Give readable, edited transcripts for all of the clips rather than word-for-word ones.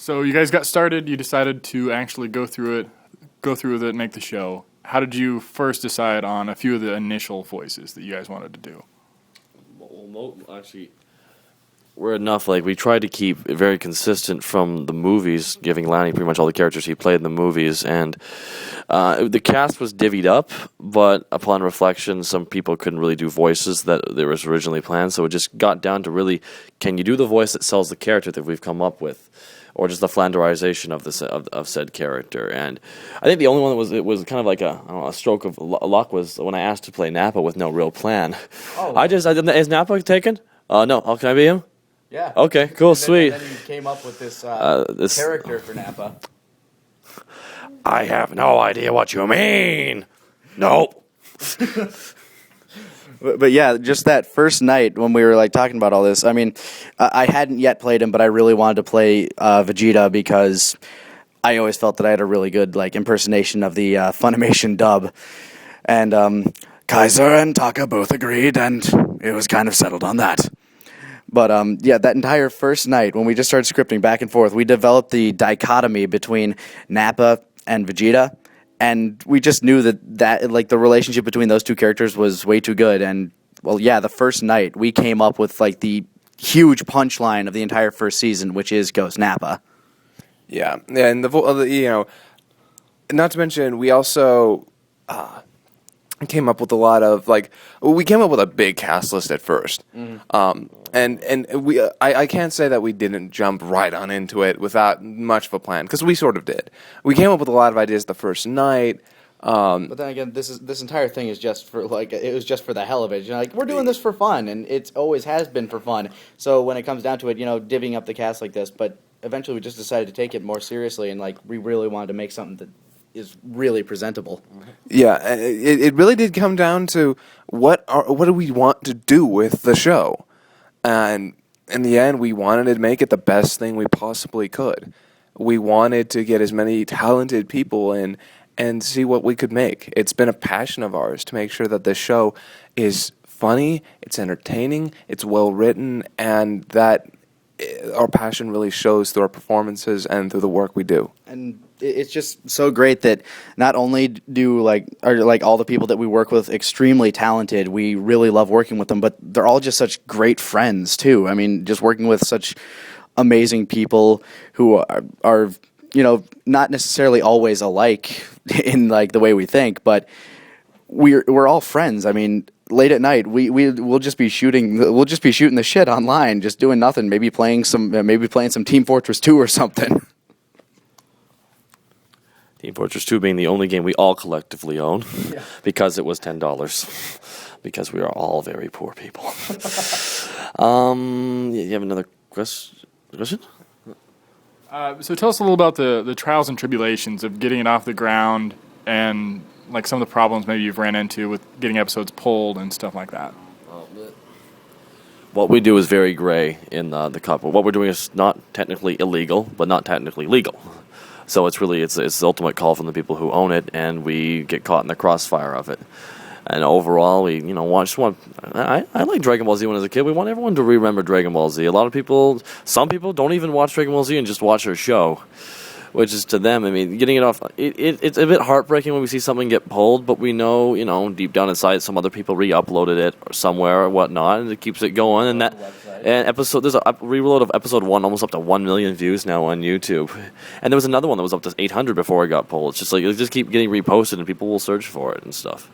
So you guys got started. You decided to actually go through with it, and make the show. How did you first decide on a few of the initial voices that you guys wanted to do? Well, actually, we're enough. Like, we tried to keep it very consistent from the movies, giving Lanny pretty much all the characters he played in the movies, and the cast was divvied up. But upon reflection, some people couldn't really do voices that there was originally planned. So it just got down to really, can you do the voice that sells the character that we've come up with? Or just the flanderization of said character, and I think the only one that was kind of like a stroke of luck was when I asked to play Nappa with no real plan. Oh. I didn't. Is Nappa taken? No. Oh, can I be him? Yeah. Okay. Cool. Sweet. And then you came up with this this character for Nappa. I have no idea what you mean. Nope. But yeah, just that first night when we were like talking about all this, I mean, I hadn't yet played him, but I really wanted to play Vegeta because I always felt that I had a really good like impersonation of the Funimation dub, and Kaiser and Taka both agreed, and it was kind of settled on that. But yeah, that entire first night when we just started scripting back and forth, we developed the dichotomy between Nappa and Vegeta. And we just knew that like the relationship between those two characters was way too good. And well, yeah, the first night we came up with like the huge punchline of the entire first season, which is Ghost Nappa. Yeah, and not to mention we also came up with a lot of we came up with a big cast list at first. Mm-hmm. And we I can't say that we didn't jump right on into it without much of a plan, because we sort of did. We came up with a lot of ideas the first night. But then again, this entire thing is just for it was just for the hell of it. Like, we're doing this for fun, and it always has been for fun. So when it comes down to it, divvying up the cast like this, but eventually we just decided to take it more seriously, and like we really wanted to make something that is really presentable. Yeah, it really did come down to what do we want to do with the show. And in the end, we wanted to make it the best thing we possibly could. We wanted to get as many talented people in and see what we could make. It's been a passion of ours to make sure that this show is funny, it's entertaining, it's well written, and that our passion really shows through our performances and through the work we do. And it's just so great that not only do all the people that we work with extremely talented, we really love working with them, but they're all just such great friends too. I mean, just working with such amazing people who are not necessarily always alike in like the way we think, but we're all friends. I mean, late at night we'll just be shooting the shit online, just doing nothing, maybe playing some Team Fortress 2 or something. Team Fortress 2 being the only game we all collectively own, because it was $10, because we are all very poor people. You have another question? So tell us a little about the trials and tribulations of getting it off the ground, and like some of the problems maybe you've ran into with getting episodes pulled and stuff like that. What we do is very gray in the couple. What we're doing is not technically illegal, but not technically legal. So it's the ultimate call from the people who own it, and we get caught in the crossfire of it. And overall, we I like Dragon Ball Z when I was a kid. We want everyone to remember Dragon Ball Z. Some people don't even watch Dragon Ball Z and just watch our show, which is to them, I mean, getting it off, it's a bit heartbreaking when we see something get pulled, but we know, deep down inside, some other people re-uploaded it or somewhere or whatnot, and it keeps it going. There's a reload of episode 1, almost up to 1 million views now on YouTube. And there was another one that was up to 800 before it got pulled. It's just like, it'll just keep getting reposted, and people will search for it and stuff.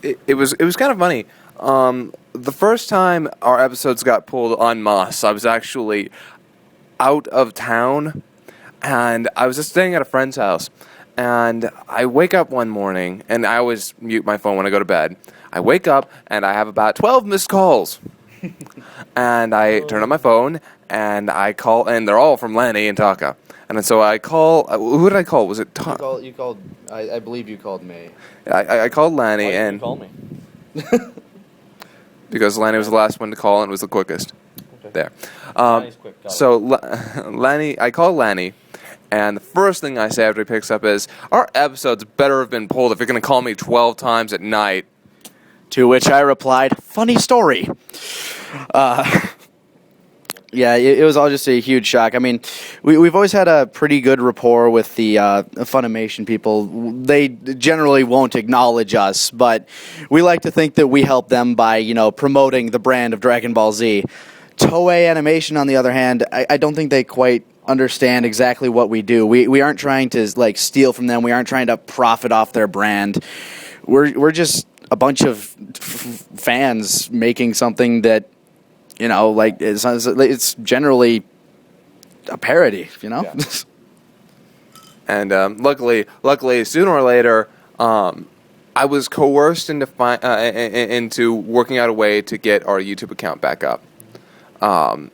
It was kind of funny. The first time our episodes got pulled en masse, I was actually out of town, and I was just staying at a friend's house. And I wake up one morning, and I always mute my phone when I go to bed. I wake up, and I have about 12 missed calls. And I turn on my phone, and I call, and they're all from Lanny and Taka. And so I call, who did I call? Was it Taka? You called, I believe you called me. I called Lanny. Why did and you call me? Because Lanny was the last one to call and was the quickest. Okay. There. Lanny's quick, So Lanny, I call Lanny, and the first thing I say after he picks up is, our episodes better have been pulled if you're going to call me 12 times at night. To which I replied, funny story. Yeah, it was all just a huge shock. I mean, we've always had a pretty good rapport with the Funimation people. They generally won't acknowledge us, but we like to think that we help them by, promoting the brand of Dragon Ball Z. Toei Animation, on the other hand, I don't think they quite understand exactly what we do. We aren't trying to steal from them. We aren't trying to profit off their brand. We're just a bunch of fans making something that, it's generally a parody, Yeah. And luckily, sooner or later, I was coerced into working out a way to get our YouTube account back up. And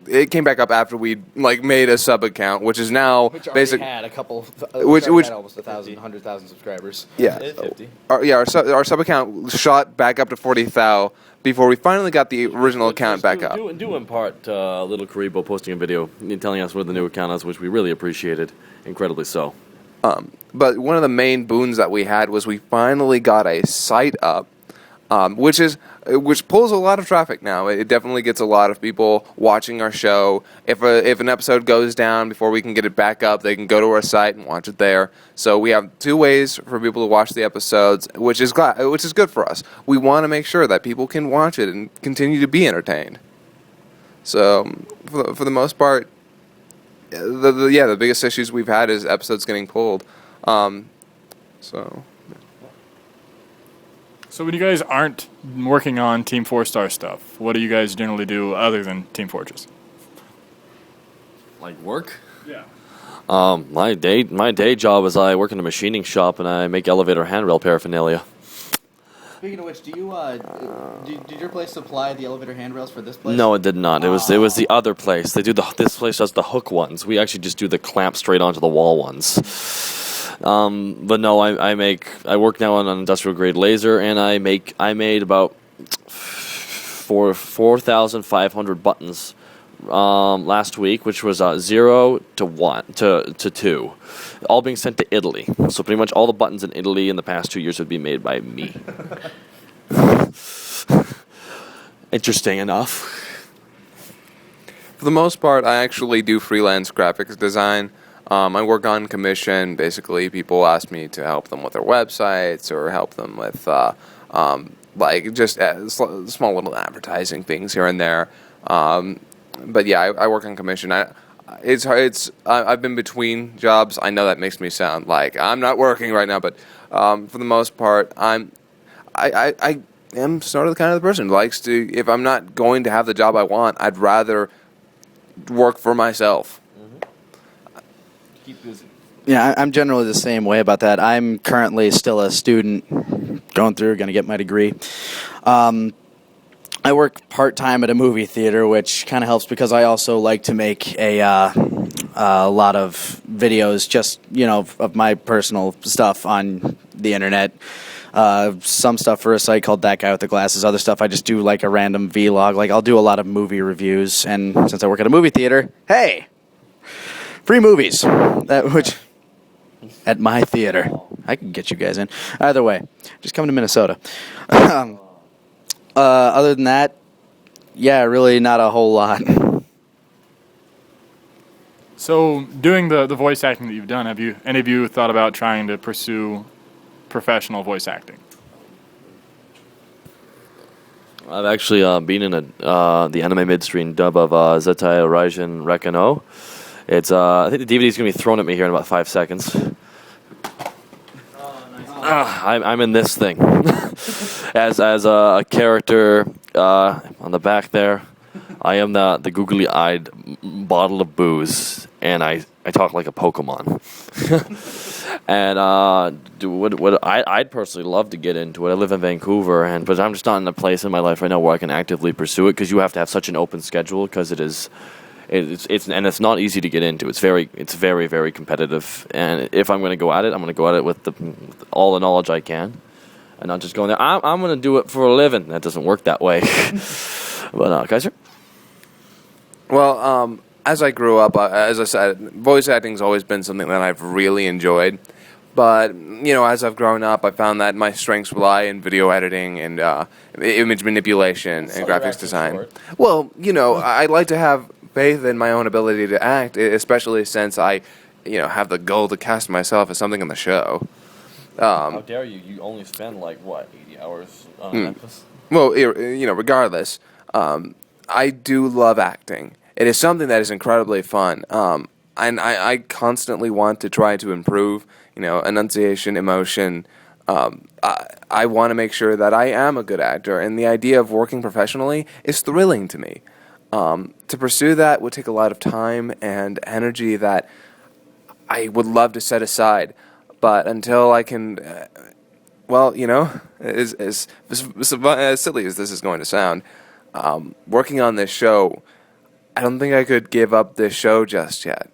it came back up after we made a sub account, which is now basically had a couple, which had almost 100,000 subscribers. Yeah, 50. Our sub account shot back up to 40,000 before we finally got the original account back up. Due in part to Little Karibo posting a video telling us where the new account is, which we really appreciated, incredibly so. But one of the main boons that we had was we finally got a site up, which pulls a lot of traffic now. It definitely gets a lot of people watching our show. If an episode goes down before we can get it back up, they can go to our site and watch it there. So we have 2 ways for people to watch the episodes, which is good for us. We want to make sure that people can watch it and continue to be entertained. So for the most part, the biggest issues we've had is episodes getting pulled. So when you guys aren't working on Team 4-Star stuff, what do you guys generally do other than Team Fortress? Like work? Yeah. My day job is I work in a machining shop and I make elevator handrail paraphernalia. Speaking of which, did your place supply the elevator handrails for this place? No, it did not. It was the other place. This place does the hook ones. We actually just do the clamp straight onto the wall ones. But no, I work now on an industrial grade laser, and I made about 4,500 buttons last week, which was 0 to 1 to 2, all being sent to Italy. So pretty much all the buttons in Italy in the past 2 years would be made by me. Interesting enough. For the most part, I actually do freelance graphics design. I work on commission. Basically, people ask me to help them with their websites or help them with just small little advertising things here and there. But yeah, I work on commission. I've been between jobs. I know that makes me sound like I'm not working right now, but for the most part, I am sort of the kind of the person who likes to. If I'm not going to have the job I want, I'd rather work for myself. Keep busy. Yeah, I'm generally the same way about that. I'm currently still a student going to get my degree. I work part-time at a movie theater, which kind of helps because I also like to make a lot of videos just, of my personal stuff on the internet. Some stuff for a site called That Guy with the Glasses. Other stuff I just do like a random vlog. I'll do a lot of movie reviews. And since I work at a movie theater, hey! Free movies, at my theater. I can get you guys in. Either way, just come to Minnesota. Other than that, yeah, really not a whole lot. So doing the voice acting that you've done, have any of you thought about trying to pursue professional voice acting? I've actually been in the anime midstream dub of Zetai Raijin Rekano. It's I think the DVD is going to be thrown at me here in about 5 seconds. I'm in this thing as a character on the back there. I am the googly-eyed bottle of booze, and I talk like a Pokemon. And I'd personally love to get into it. I live in Vancouver, but I'm just not in a place in my life right now where I can actively pursue it, because you have to have such an open schedule, because it's not easy to get into. It's very, very competitive. And if I'm going to go at it, I'm going to go at it with all the knowledge I can, and not just going there. I'm going to do it for a living. That doesn't work that way. But Kaiser? Well, as I grew up, as I said, voice acting's always been something that I've really enjoyed. But, as I've grown up, I found that my strengths lie in video editing and image manipulation and graphics design. Well, I like to have faith in my own ability to act, especially since I, have the goal to cast myself as something in the show. How dare you? You only spend, 80 hours on an episode? Well, regardless, I do love acting. It is something that is incredibly fun. And I constantly want to try to improve, enunciation, emotion. I want to make sure that I am a good actor, and the idea of working professionally is thrilling to me. To pursue that would take a lot of time and energy that I would love to set aside. But until I can, as silly as this is going to sound, working on this show, I don't think I could give up this show just yet.